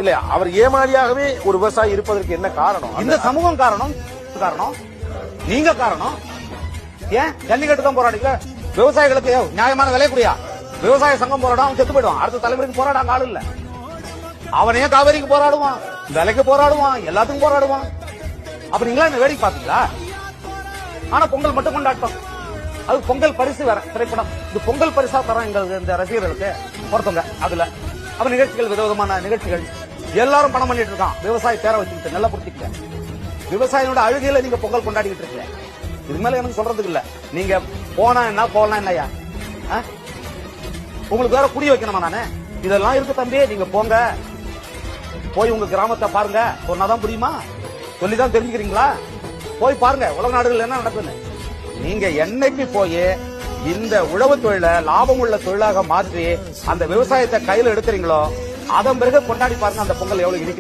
இல்ல அவர் ஏமாளியாகவே ஒரு விவசாயி இருப்பதற்கு என்ன காரணம்? இந்த சமூகம் காரணம், நீங்க காரணம். ஏன் ஜல்லிக்கட்டு தான் போராடிக்கல? விவசாயிகளுக்கு நியாயமான விலை கூடியா? விவசாய சங்கம் போராடும், அவன் செத்து போயிடுவான். அடுத்த தலைமுறைக்கு போராட ஆள் இல்ல. அவனே காவேரிக்கு போராடுவான், விலைக்கு போராடுவான், எல்லாத்துக்கும் போராடுவான். அப்ப நீங்களா இந்த வேடிக்கை பாத்தீங்களா? ஆனா பொங்கல் மட்டும் கொண்டாட்டம். அது பொங்கல் பரிசு வேற திரைப்படம். இது பொங்கல் பரிசா தரோம் எங்களுக்கு இந்த ரசிகர்களுக்கு ஒருத்தவங்க. அதுல அப்ப நிகழ்ச்சிகள், விதவிதமான நிகழ்ச்சிகள், எல்லாரும் பணம் பண்ணிட்டு இருக்கான். விவசாய பேரை வச்சுக்கிட்டு நல்லா புரிஞ்சுக்க. விவசாயியோட அழுகையில நீங்க பொங்கல் கொண்டாடிக்கிட்டு இருக்கீங்க. இது மேல எனக்கு சொல்றதுக்கு இல்ல. நீங்க போனா என்ன, போனா என்னையா? உங்களுக்கு வேற புரிய வைக்கணுமா நானு? இதெல்லாம் இருக்கு தம்பி, நீங்க போங்க, போய் உங்க கிராமத்தை பாருங்க. சொன்னாதான் புரியுமா? சொல்லிதான் தெரிஞ்சுக்கிறீங்களா? போய் பாருங்க உலக நாடுகள் என்ன நடக்குதுன்னு. நீங்க என்னைக்கு போய் இந்த உழவு தொழில லாபம் உள்ள தொழிலாக மாற்றி அந்த விவசாயத்தை கையில எடுக்கிறீங்களோ, அதன் பிறகு கொண்டாடி பாருங்க அந்த பொங்கல் எவ்வளவு இருக்கு.